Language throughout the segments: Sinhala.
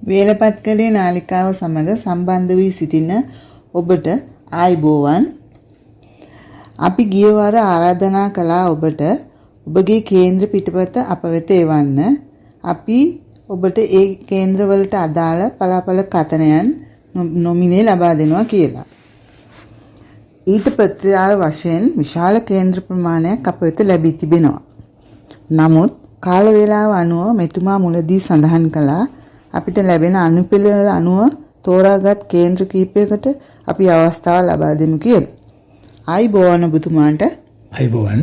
වේලපත්කලේ නාලිකාව සමග සම්බන්ධ වී සිටින ඔබට ආයුබෝවන්. අපි ගිය වාර ආරාධනා කළා ඔබට ඔබගේ කේන්ද්‍ර පිටපත අප වෙත එවන්න. අපි ඔබට ඒ කේන්ද්‍රවලට අදාළ පලාපල කතනයන් නොමිලේ ලබා දෙනවා කියලා. ඊට ප්‍රතිචාර වශයෙන් විශාල කේන්ද්‍ර ප්‍රමාණයක් අප වෙත ලැබී තිබෙනවා. නමුත් කාල වේලාව අනුව මෙතුමා මුලදී සඳහන් කළා අපිට ලැබෙන අනුපිළිවෙල අනුව තෝරාගත් කේන්ද්‍ර කීපයකට අපි අවස්ථාව ලබා දෙමු කියලා. ආයුබෝවන් ඔබතුමාට. ආයුබෝවන්.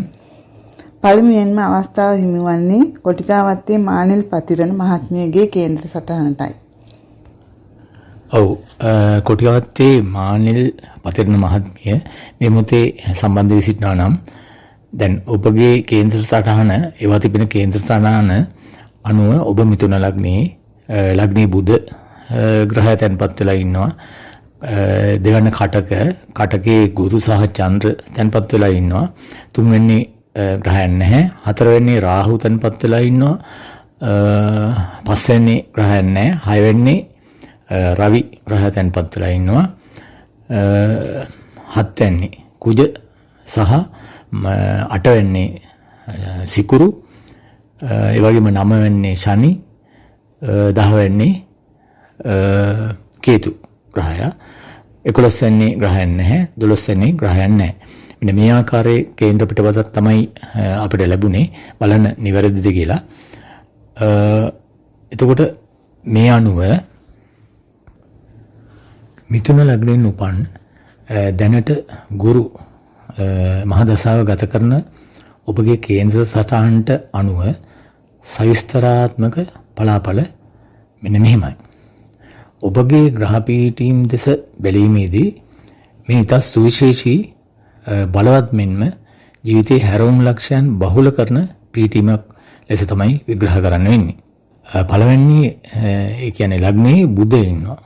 පළමුවෙන්ම අවස්ථාව හිමිවන්නේ කොටිකාවත්තේ මානෙල් පතිරණ මහත්මියගේ කේන්ද්‍ර සටහනටයි. ඔව් කොටිකාවත්තේ මානෙල් පතිරණ මහත්මිය මේ මොහොතේ සම්බන්ධ වී සිටිනවා නම් දැන් ඔබගේ කේන්ද්‍ර සටහන ඒවා තිබෙන කේන්ද්‍ර සටහන අනුව ඔබ මිථුන ලග්නී බුධ ග්‍රහය තැන්පත් වෙලා ඉන්නවා. දෙවන කටකේ ගුරු සහ චන්ද්‍ර තැන්පත් වෙලා ඉන්නවා. තුන්වෙනි ග්‍රහයන් නැහැ. හතරවෙනි රාහු තැන්පත් වෙලා ඉන්නවා. පස්වෙනි ග්‍රහයන් නැහැ. හයවෙනි රවි ග්‍රහය තැන්පත් වෙලා ඉන්නවා. හත්වෙනි කුජ සහ අටවෙනි සිකුරු, ඒ වගේම නවවෙනි ශනි, 10 වෙනි කේතු ග්‍රහය, 11 වෙනි ග්‍රහයන් නැහැ, 12 වෙනි ග්‍රහයන් නැහැ. මෙන්න මේ ආකාරයේ කේන්ද්‍ර පිටපතක් තමයි අපිට ලැබුණේ. බලන්න නිවැරදිද කියලා. එතකොට මේ අනුව මිථුන ලග්නයෙන් උපන් දැනට ගුරු මහ දසාව ගත කරන ඔබගේ කේන්ද්‍ර සටහනට අනුව සවිස්තරාත්මක පලාපල මෙන්න මෙහිමයි. ඔබගේ ග්‍රහ පීඨීම් දෙස බැලීමේදී මේ ඉතා සුවිශේෂී බලවත් මෙන්ම ජීවිතයේ හැරවුම් ලක්ෂයන් බහුල කරන පීඨීමක් ලෙස තමයි විග්‍රහ කරන්න වෙන්නේ. පළවෙනි ඒ කියන්නේ ලග්නයේ බුධ ඉන්නවා.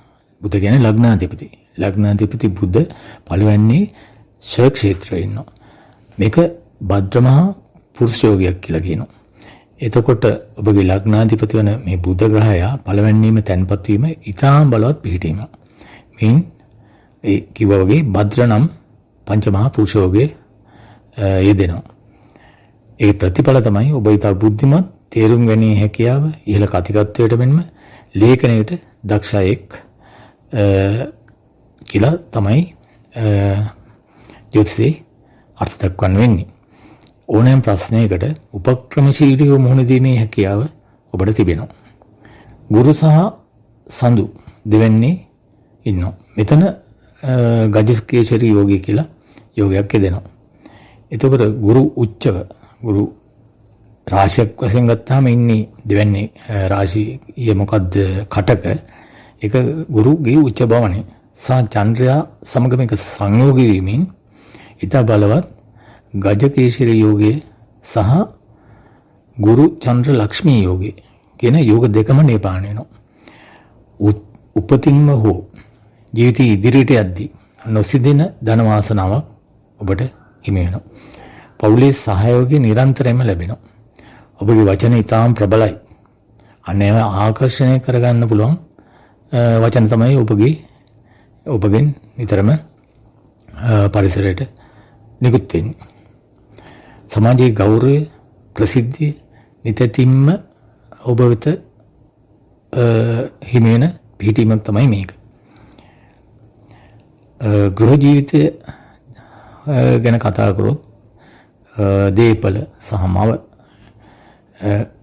බුධ කියන්නේ ලග්නාධිපති. ලග්නාධිපති බුධ පළවෙනි ශය ක්ෂේත්‍රයේ ඉන්නවා. මේක භද්‍රමහා පුරුෂ යෝගයක් කියලා කියනවා. එතකොට ඔබගේ ලග්නාධිපති වන මේ බුධ ග්‍රහය පළවෙනිම තැන්පත් වීම ඉතාම බලවත් පිහිටීමක්. මින් ඒ කිව්වා වගේ භද්‍ර නම් පංචමහා පුරුෂ යෝගයේ යෙදෙනවා. ඒ ප්‍රතිඵල තමයි ඔබ ඉතා බුද්ධිමත්, තේරුම් ගැනීම හැකියාව, ඉහළ කතිකත්වයට මෙන්ම ලේඛනයට දක්ෂයෙක් කියලා තමයි ජ්‍යොතිෂයේ අර්ථ දක්වන්න වෙන්නේ. ඕනෑම ප්‍රශ්නයකට උපක්‍රමශීලීව මුහුණ දීමේ හැකියාව ඔබට තිබෙනවා. ගුරු සහ සඳු දෙවන්නේ ඉන්නවා. මෙතන ගජකේශරී යෝගය කියලා යෝගයක් යෙදෙනවා. එතකොට ගුරු උච්චව, ගුරු රාශියක් වශයෙන් ගත්තාම ඉන්නේ දෙවන්නේ රාශිය මොකද්ද? කටක. ඒක ගුරුගේ උච්ච භවනේ සහ චන්ද්‍රයා සමග මේක සංයෝගී වීමෙන් ඊට බලවත් ගජකේශරී යෝගයේ සහ ගුරු චන්ද්‍ර ලක්ෂ්මී යෝගයේ කියන යෝග දෙකම නිර්මාණය වෙනවා. උපතින්ම හෝ ජීවිතයේ ඉදිරියට යද්දී නොසිදෙන ධන වාසනාවක් ඔබට හිමි වෙනවා. පවුලේ සහයෝගය නිරන්තරයෙන්ම ලැබෙනවා. ඔබගේ වචන ඉතාම ප්‍රබලයි. අනේව ආකර්ෂණය කරගන්න පුළුවන් වචන තමයි ඔබගෙන් නිතරම පරිසරයට නිකුත් වෙන්නේ. සමාජයේ ගෞරවය, ප්‍රසිද්ධිය නිතින්ම ඔබ වෙත හිමි වෙන පිහිටීමක් තමයි මේක. ගෘහ ජීවිතය ගැන කතා කරොත්, දීපල සහ මව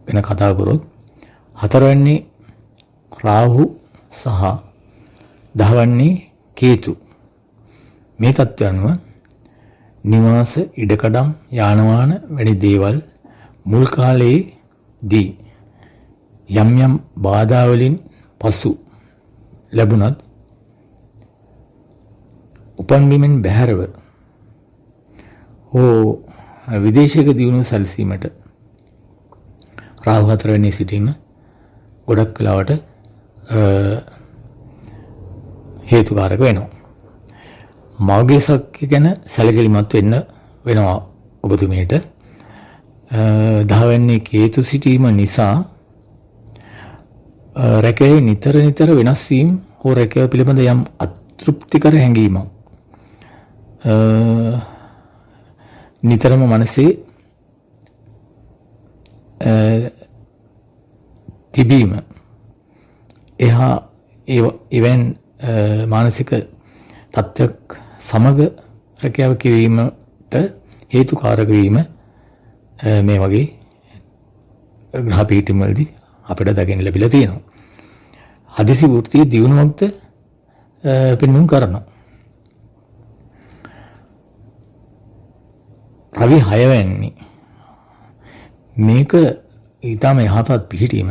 ගැන කතා කරොත්, හතරවෙනි රාහු සහ 10 වෙනි කේතු මේ තත්ත්වය අනුව නිවාස, ඉඩකඩම්, යාන වාහන වැනි දේවල් මුල් කාලයේදී යම් බාධා වලින් පසු ලැබුණත් උපන් බිමෙන් බැහැරව හෝ විදේශයක දියුණුව සැලසීමට රාහු 4 වෙනි සිටීම ගොඩක් වෙලාවට හේතුකාරක වෙනවා. මවගේ සක්‍ය ගැන සැලකිලිමත් වෙන්න වෙනවා ඔබතුමීට. 10 වෙනි කේතු සිටීම නිසා රැකේ නිතර නිතර වෙනස් වීම හෝ රැකේ පිළිබඳ යම් අතෘප්තිකර හැඟීමක් නිතරම මනසේ තිබීම එහා එවන් මානසික තත්ත්වයක් සමග රැකියාව කිරීමට හේතුකාරක වීම මේ වගේ ග්‍රහ පීඨම් වලදී අපිට දකින්න ලැබිලා තියෙනවා. හදිසි වෘත්තීය දියුණුවක්ද පෙන්වුම් කරනවා. රවි 6 වෙනි මේක ඊටම යහපත් පිහිටීම.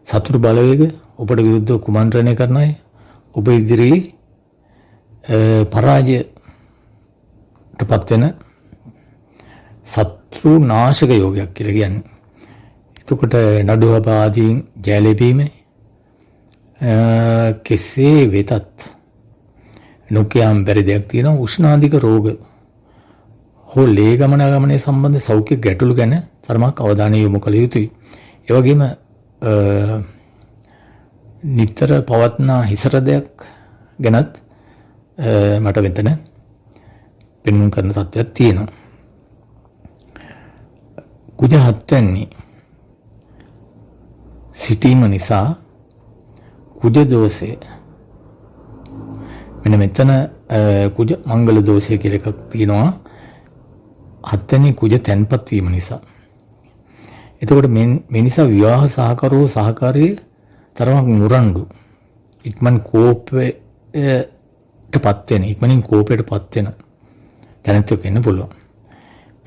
සතුරු බලවේග ඔබට විරුද්ධව කුමන්ත්‍රණය කරන අය ඔබ ඉදිරියේ පරාජයටපත් වෙන සත්‍රු නාශක යෝගයක් කියලා කියන්නේ. එතකොට නඩුව ආදීන් ජය ලැබීම කෙසේ වෙතත් නොකියම් බැරි දෙයක් තියෙනවා. උෂ්ණාධික රෝග හෝ ලේ ගමනාගමනයේ සම්බන්ධ සෞඛ්‍ය ගැටලු ගැන තරමක් අවධානය යොමු කළ යුතුයි. ඒ වගේම නිතර පවත්නා හිසරදයක් ගැනත් මට මෙතන පෙන්වුම් කරන තත්ත්වයක් තියෙනවා. කුජ 7 වෙනි සිටීම නිසා කුජ දෝෂය මෙන්න මෙතන කුජ මංගල දෝෂය කියලා එකක් තියෙනවා. 7 වෙනි කුජ තැන්පත් වීම නිසා. එතකොට මේ නිසා විවාහ සහකරෝ සහකාරී තරමක් මුරණ්ඩු ඉක්මන් කෝපයටපත් වෙන ඉක්මනින් කෝපයටපත් වෙන තැනක් වෙන්න පුළුවන්.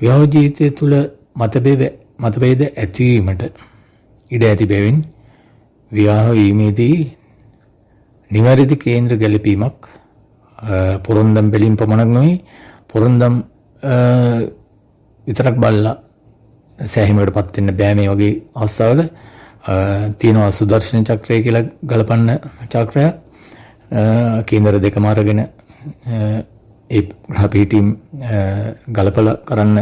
විවාහ ජීවිතය තුළ මතභේද ඇතිවීමට ඉඩ ඇති බැවින් විවාහ වීමේදී නිවැරදි කේන්ද්‍ර ගැලපීමක් පොරොන්දම් බැලීම පමණක් නෙවෙයි පොරොන්දම් විතරක් බලලා සෑහීමකටපත් වෙන්න බෑ. මේ වගේ අවස්ථාවල තියෙනවා සුදර්ශන චක්‍රය කියලා ගලපන්න චක්‍රය කේන්දර දෙකම අරගෙන ඒ ග්‍රහ පීඨීම් ගලපලා කරන්න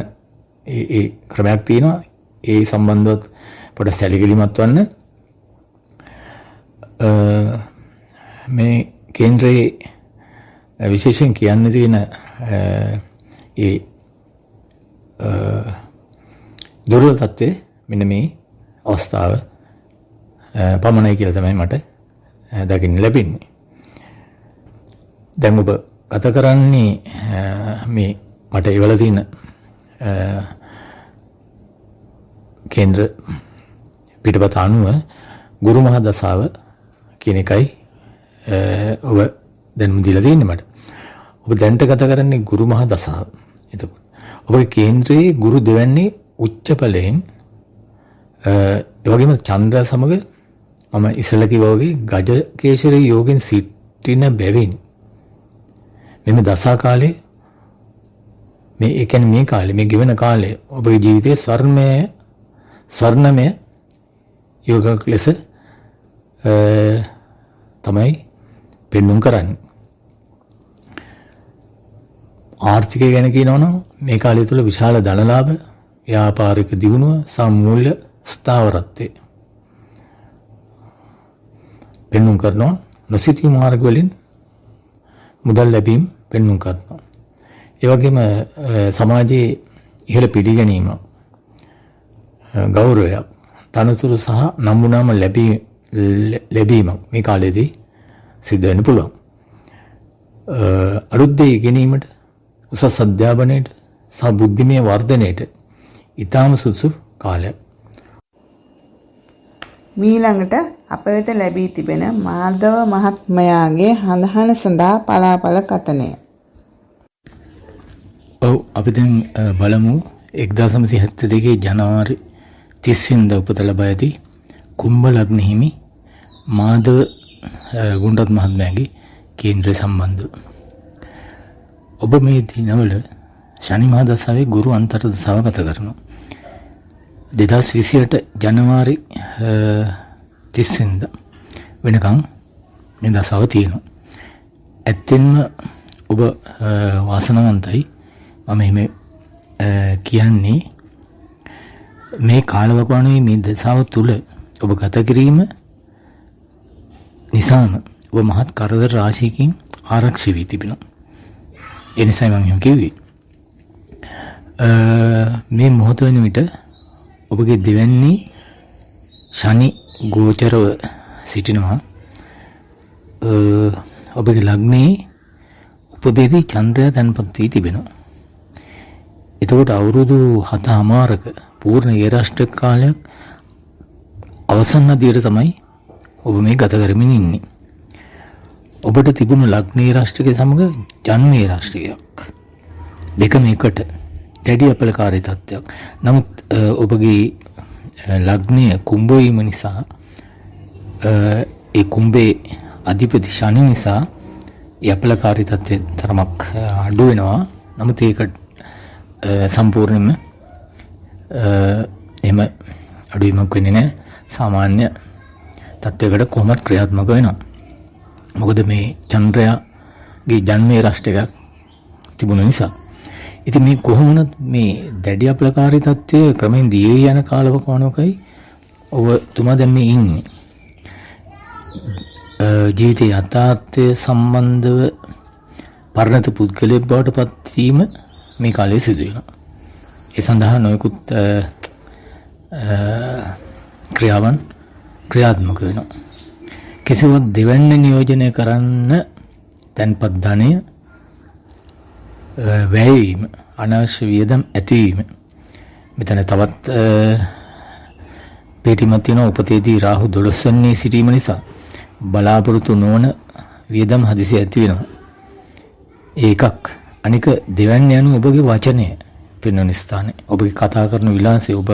ඒ ක්‍රමයක් තියෙනවා. ඒ සම්බන්ධව පොඩ සැලකිලිමත් වන්න. මේ කේන්ද්‍රයේ විශේෂයෙන් කියන්න තියෙන ඒ දුර්වල තත්ත්වය මෙන්න මේ අවස්ථාව පමණයි කියලා තමයි මට දකින්න ලැබෙන්නේ. දැන් ඔබ ගත කරන්නේ මේ මට එවලා තියෙන කේන්ද්‍ර පිටපත අනුව ගුරු මහ දසාව කියන එකයි ඔබ දැනුම් දීලා තියෙන්නේ මට. ඔබ දැනට ගත කරන්නේ ගුරු මහ දසාව. එතකොට ඔබේ කේන්ද්‍රයේ ගුරු දෙවන්නේ උච්ච ඵලයෙන් ඒ වගේම චන්ද්‍රය සමග මම ඉස්සෙල්ලා කිව්වා වගේ ගජ කේශරී යෝගෙන් සිටින බැවින් මෙම දසා කාලේ මේ ඒ කියන්නේ මේ කාලේ මේ ගෙවන කාලේ ඔබේ ජීවිතයේ ස්වර්ණමය යෝගයක් ලෙස තමයි පෙන්වුම් කරන්නේ. ආර්ථිකය ගැන කියනවනම් මේ කාලය තුල විශාල ධනලාභ, ව්‍යාපාරික දියුණුව, සම්මූල්‍ය ස්ථාවරත්වය පෙන්වුම් කරනවා. නොසිතී මාර්ග වලින් මුදල් ලැබීම් පෙන්වුම් කරනවා. ඒ වගේම සමාජයේ ඉහළ පිළිගැනීම, ගෞරවයක්, තනතුරු සහ නම්බුනාම ලැබීමක් මේ කාලේදී සිද්ධ වෙන්න පුළුවන්. අලුත් දේ ඉගෙනීමට, උසස් අධ්‍යාපනයට සහ බුද්ධිමය වර්ධනයට ඊටාම සුදුසු කාලයක්. මීළඟට අප වෙත ලැබී තිබෙන මාධව මහත්මයාගේ හඳහන සඳහා පලාපල කතනය. ඔව් අපි දැන් බලමු 1972 ජනවාරි 30 වෙනිදා උපත ලබා ඇති කුම්භ ලග්න හිමි මාධව ගුණරත් මහත්මයාගේ කේන්ද්‍රය සම්බන්ධව. ඔබ මේ දිනවල ශනි මහ දසාවේ ගුරු අන්තර් දසාව ගත කරනවා. 2028 ජනවාරි 30 වෙනිදා වෙනකන් මේ දසාව තියෙනවා. ඇත්තෙන්ම ඔබ වාසනාවන්තයි. මම එහෙම කියන්නේ මේ කාලවකවානුවේ මේ දසාව තුල ඔබ ගත කිරීම නිසාම ඔබ මහත් කරදර රාශියකින් ආරක්ෂා වී තිබෙනවා. ඒ නිසා මම එහෙම කිව්වේ. මේ මොහොත වෙන විට ඔබගේ දෙවැනි ශනි ගෝචරව සිටිනවා. ඔබගේ ලග්නයේ උපදේදී චන්ද්‍රයා තැන්පත් වී තිබෙනවා. එතකොට අවුරුදු 7මාරක පූර්ණ ඒරාෂ්ට්‍රික කාලයක් අවසන් අදියට තමයි ඔබ මේ ගත කරමින් ඉන්නේ. ඔබට තිබුණු ලග්නේ රාශිය සමග ජන්මේ රාශියක් දෙකම එකට දැඩි අපලකාරී තත්ත්වයක්. නමුත් ඔබගේ ලග්නය කුම්භ වීම නිසා ඒ කුම්භේ අධිපති ශනි නිසා ඒ අපලකාරී තත්ත්වය තරමක් අඩු වෙනවා. නමුත් ඒක සම්පූර්ණයෙන්ම එහෙම අඩුවීමක් වෙන්නේ නැහැ. සාමාන්‍ය තත්ත්වයකට කොහොමත් ක්‍රියාත්මක වෙනවා. මොකද මේ චන්ද්‍රයාගේ ජන්මේ රාශියක් තිබුණ නිසා. ඉතින් මේ කොහොමද මේ දැඩි අපලකාරී තත්ත්වය ක්‍රමෙන් දී යන කාලවකවානුවකයි ඔබතුමා දැන් මේ ඉන්නේ. ජීවිතයේ යථාර්ථය සම්බන්ධව පරිණත පුද්ගලයෙක් බවට පත් වීම මේ කාලයේ සිදු වෙනවා. ඒ සඳහා නොයෙකුත් ක්‍රියාවන් ක්‍රියාත්මක වෙනවා. කිසිවක් දෙවැන්න නියෝජනය කරන්න තැන්පත් ධනය වැයවීම, අනවශ්‍ය වියදම් ඇතිවීම. මෙතන තවත් පිටිමත් තියෙන උපතේදී රාහු 12 වෙනි සිටීම නිසා බලාපොරොත්තු නොවන වියදම් හදිසි ඇති වෙනවා. ඒකක්. අනික දෙවැන්න යන ඔබගේ වචනය පෙන්වන ස්ථානේ, ඔබගේ කතා කරන විලාසය, ඔබ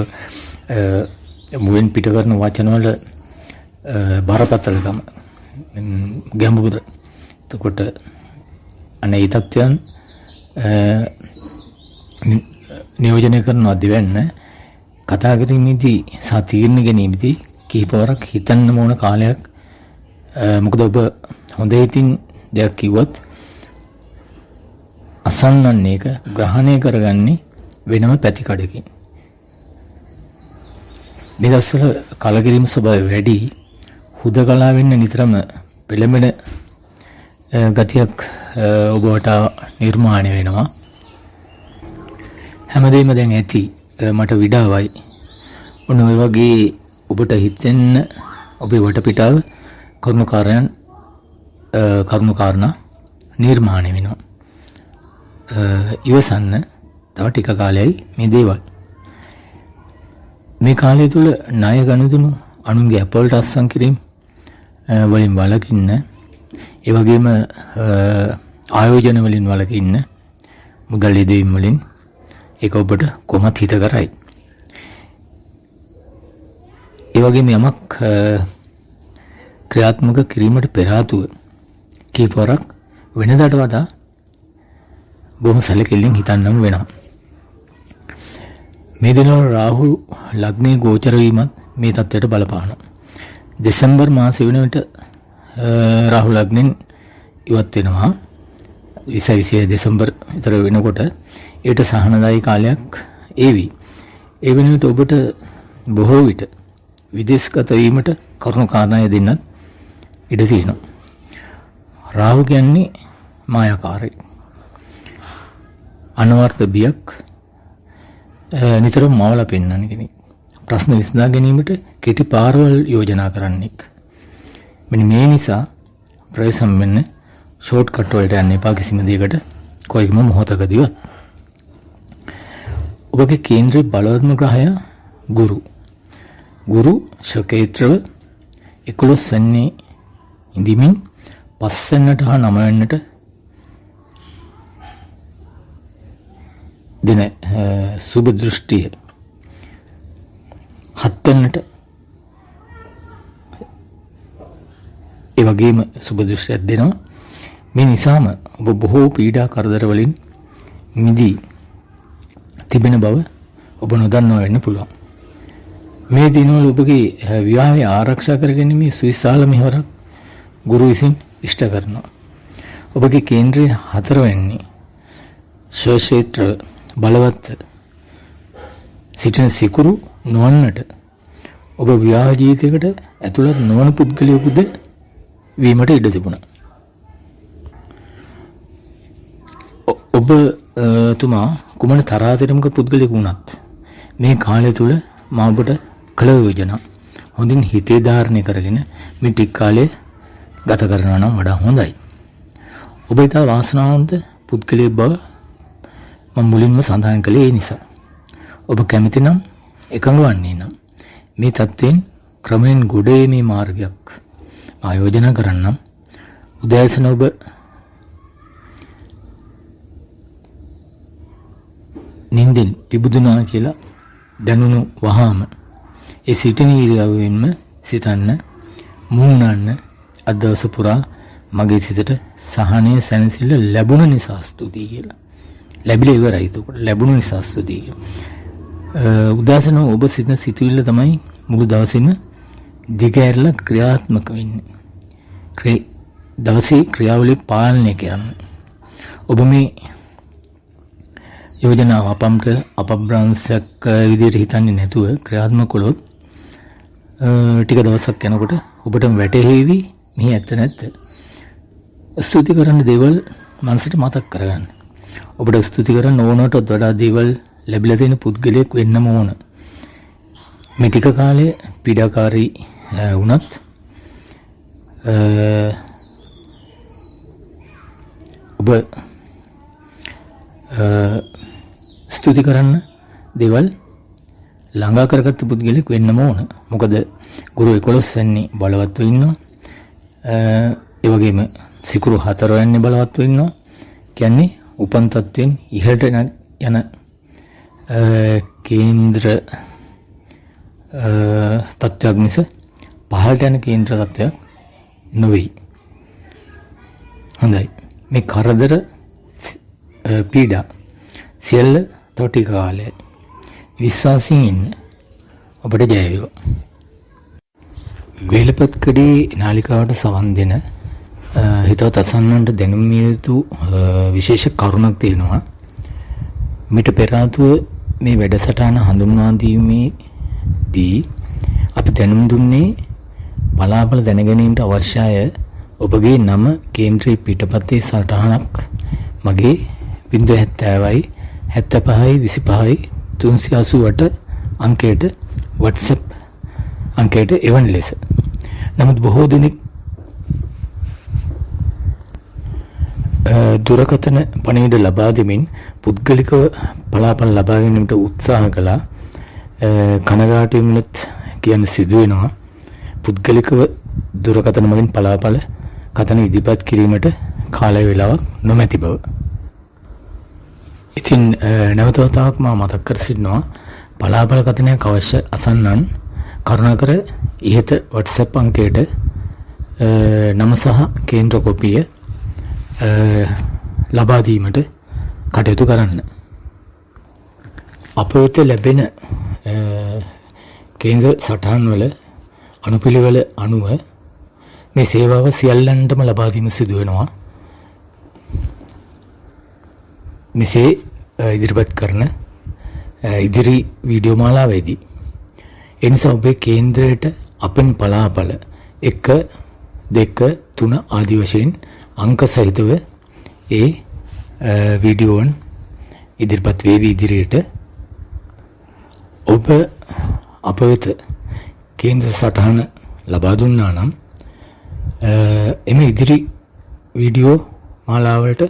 මුවෙන් පිට කරන වචනවල බරපතලකම, ගැඹුර. එතකොට අනේ තත්ත්වයන් නියෝජනය කරනවා දෙවැන්න කතා කිරීමේදී සහ තීරණ ගැනීමේදී කිහිපවරක් හිතන්න ඕන කාලයක්. මොකද ඔබ හොඳ හිතින් දෙයක් කිව්වොත් අසන්නන් එක ග්‍රහණය කරගන්නේ වෙනම පැතිකඩකින්. මේ දවස්වල කලකිරීම ස්වභාවය වැඩි, හුදකලා වෙන්න නිතරම පෙළඹෙන ගතියක් ඔබට නිර්මාණය වෙනවා. හැමදේම දැන් ඇති, මට විඩාවයි. ඔන්න ඔය වගේ ඔබට හිතෙන්න ඔබේ වටපිටාව කරුණාකාරණා නිර්මාණය වෙනවා. ඉවසන්න තව ටික කාලයයි මේ දේවල්. මේ කාලය තුල ණය ගනුදෙනු, අනුන්ගේ අපවලට අස්සම් කිරීම වලින් වළකින්න, ඒ වගේම ආයෝජන වලින් වළකින්න, මුදල් යෙදවීම් වලින් ඒක ඔබට කොහොමත් හිත කරයි. ඒ වගේම යමක් ක්‍රියාත්මක කිරීමට පෙර ආතුව කීපවරක් වෙනදාට වඩා බොහොම සැලකිල්ලෙන් හිතන්නම වෙනවා. මේ දිනවල රාහු ලග්නේ ගෝචර වීමත් මේ තත්ත්වයට බලපානවා. දෙසැම්බර් මාසෙ වෙන විට රාහු ලග්නෙන් ඉවත් වෙනවා. 20 දෙසැම්බර් විතර වෙනකොට ඒට සහනදායී කාලයක් ඒවි. ඒ වෙන විට ඔබට බොහෝ විට විදේශගත වීමට කරුණු කාරණා දෙන්නත් ඉඩ තියෙනවා. රාහු කියන්නේ මායාකාරී, අනවර්ථ බියක් නිතරම මවලා පෙන්වන කෙනෙක්. ප්‍රශ්න විසඳා ගැනීමට කෙටි පාරවල් යෝජනා කරන්නෙක්. මෙන්න මේ නිසා ප්‍රයසම් වෙන්න ෂෝට් කට් වලට යන්න එපා කිසිම දෙයකට කොයිම මොහොතකදීවත්. ඔබගේ කේන්ද්‍රයේ බලවත්ම ග්‍රහය ගුරු. ගුරු ශකේත්‍රව 11 වෙනි ඉඳිමින් 5 වෙනිට හා 9 වෙනිට දින සුබ දෘෂ්ටිය 7 වෙනිට ඒ වගේම සුබ දෘෂ්ටියක් දෙනවා. මේ නිසාම ඔබ බොහෝ පීඩා කරදර වලින් මිදී තිබෙන බව ඔබ නොදන්නවා වෙන්න පුළුවන්. මේ දිනවල ඔබගේ විවාහය ආරක්ෂා කරගැනීමේ සුවිශාල මෙහෙවරක් ගුරු විසින් ඉෂ්ට කරනවා. ඔබගේ කේන්ද්‍රයේ 4 වෙනි ශේෂේත්‍ර බලවත් සිටින සිකුරු නොවන්නට ඔබ විවාහ ජීවිතයකට ඇතුළත් නොවන පුද්ගලයෙකුද වීමට ඉඩ තිබුණා. ඔබතුමා කුමන තරාතිරමක පුද්ගලයෙකු වුණත් මේ කාලය තුල මා ඔබට කළ යෝජනා හොඳින් හිතේ ධාරණය කරගෙන මේ ටික කාලය ගත කරනවා නම් වඩා හොඳයි. ඔබ ඉතා වාසනාවන්ත පුද්ගලයෙක් බව මම මුලින්ම සඳහන් කළේ ඒ නිසා. ඔබ කැමති නම් එකඟ වන්නේ නම් මේ තත්ත්වයෙන් ක්‍රමයෙන් ගොඩ ඒමේ මාර්ගයක් මා යෝජනා කරන්නම්. උදෑසන ඔබ නින්දෙන් පිබුදුනා කියලා දැනුණු වහාම ඒ සිටින ඉරියව්වෙන්ම සිතන්න මූණන්න අදවස පුරා මගේ සිතට සහනය සැනසෙල්ල ලැබුණ නිසා ස්තුතියි කියලා. ලැබිලා ඉවරයි ඒක. ලැබුණ නිසා ස්තුතියි කියලා. උදාසන ඔබ සිතන සිතුවිල්ල තමයි මුළු දවසේම දිගහැරලා ක්‍රියාත්මක වෙන්නේ. දවසේ ක්‍රියාවලිය පාලනය කරන්නේ. ඔබ මේ යෝජනාව අපබ්‍රංශයක් විදිහට හිතන්නේ නැතුව ක්‍රියාත්මක කළොත් ටික දවසක් යනකොට ඔබට වැටහෙවි මේ ඇත්ත නැත්ත. ස්තුති කරන්න දේවල් මනසට මතක් කරගන්න. ඔබට ස්තුති කරන්න ඕනටත් වඩා දේවල් ලැබිලා තියෙන පුද්ගලයෙක් වෙන්නම ඕන. මේ ටික කාලේ පීඩාකාරී වුණත් ඔබ ස්තුති කරන්න දේවල් ළඟා කරගත්ත පුද්ගලෙක් වෙන්නම ඕන. මොකද ගුරු 11 වෙනි බලවත්ව ඉන්නවා. ඒ වගේම සිකුරු 4 වෙනි බලවත්ව ඉන්නවා. කියන්නේ උපන් තත්වෙන් ඉහළට යන කේන්ද්‍ර තත්ත්වයක් මිස පහළට යන කේන්ද්‍ර තත්ත්වයක් නොවේ. හොඳයි. මේ කරදර පීඩා සියල්ල තොටි කාලේ විශ්වාසයෙන් ඉන්න. ඔබට ජය වේවා. වේලපත්කඩේ නාලිකාවට සවන් දෙන හිතවත් අසන්නන්ට දැනුම් යුතු විශේෂ කරුණක් තියෙනවා. මිට පෙර ආතුව මේ වැඩසටහන හඳුන්වා දීමේදී අපි දැනුම් දුන්නේ බලාපල දැනගැනීමට අවශ්‍යය ඔබගේ නම කේන්ද්‍රී පිටපතේ සටහනක් මගේ 070යි 75යි 25යි 388 අංකයට WhatsApp අංකයට එවන ලෙස. නමුත් බොහෝ දෙනෙක් දුරකථන පණිවිඩ ලබා දෙමින් පුද්ගලිකව බලාපන් ලබා ගැනීමට උත්සාහ කළා. කනගාටුවෙන්වත් කියන්න සිදු වෙනවා. පුද්ගලිකව දුරකථන මගින් බලාපල කතන ඉදිරිපත් කිරීමට කාලය වේලාවක් නොමැති බව. ඉතින් නැවතවතාවක් මා මතක් කර සිටිනවා බලාපල කතනයක් අවශ්‍ය අසන්නන් කරුණාකර ඉහත WhatsApp අංකයට නම සහ කේන්ද්‍ර කොපිය ලබා දීමට කටයුතු කරන්න. අප වෙත ලැබෙන කේන්ද්‍ර සටහන් වල අනුපිළිවෙල අනුව මේ සේවාව සියල්ලන්ටම ලබා දීම සිදු වෙනවා. මෙසේ ඉදිරිපත් කරන ඉදිරි වීඩියෝ මාලාවේදී එනිසා ඔබේ කේන්ද්‍රයට අපෙන් බලාපල 1 2 3 ආදී වශයෙන් අංක සහිතව ඒ වීඩියෝන් ඉදිරිපත් වේවි. ඉදිරියට ඔබ අප වෙත කේන්ද්‍ර සටහන ලබා දුන්නා නම් එම ඉදිරි වීඩියෝ මාලාවලට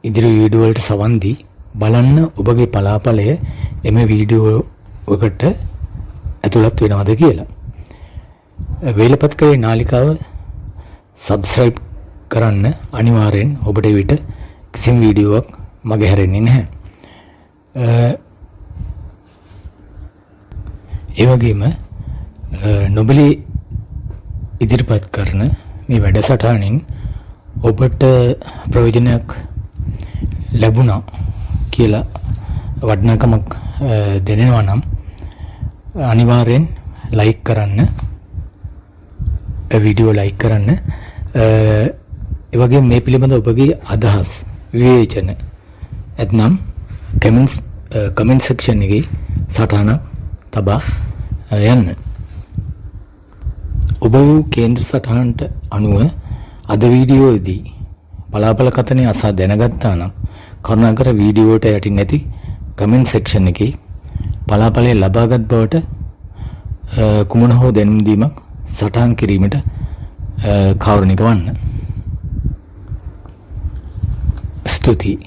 ඉදිරි වීඩියෝ වලට සවන් දී බලන්න ඔබගේ පලාපලය එම වීඩියෝ එකට ඇතුළත් වෙනවද කියලා. වේලපත්කඩේ නාලිකාව සබ්ස්ක්‍රයිබ් කරන්න අනිවාර්යෙන් ඔබට විට කිසිම වීඩියෝවක් මගේ හැරෙන්නේ නැහැ. ඒ වගේම නොබලී ඉදිරිපත් කරන මේ වැඩසටහනින් ඔබට ප්‍රයෝජනයක් ලැබුණා කියලා වටිනාකමක් දැනෙනවා නම් අනිවාර්යෙන් ලයික් කරන්න, වීඩියෝ ලයික් කරන්න. ඒ වගේම මේ පිළිබඳ ඔබගේ අදහස් විවේචන නැත්නම් කමෙන්ට් සෙක්ෂන් එකේ සටහන තබා යන්න. ඔබ වූ කේන්ද්‍ර සටහනට අනුව අද වීඩියෝයේදී බලාපල කතනය අසා දැනගත්තා නම් කරුණාකර වීඩියෝවට යටින් ඇති කමෙන්ට් සෙක්ෂන් එකේ බලාපලය ලබාගත් බවට කුමන හෝ දැනුම් දීමක් සටහන් කිරීමට කාරුණික වන්න. ස්තුතියි.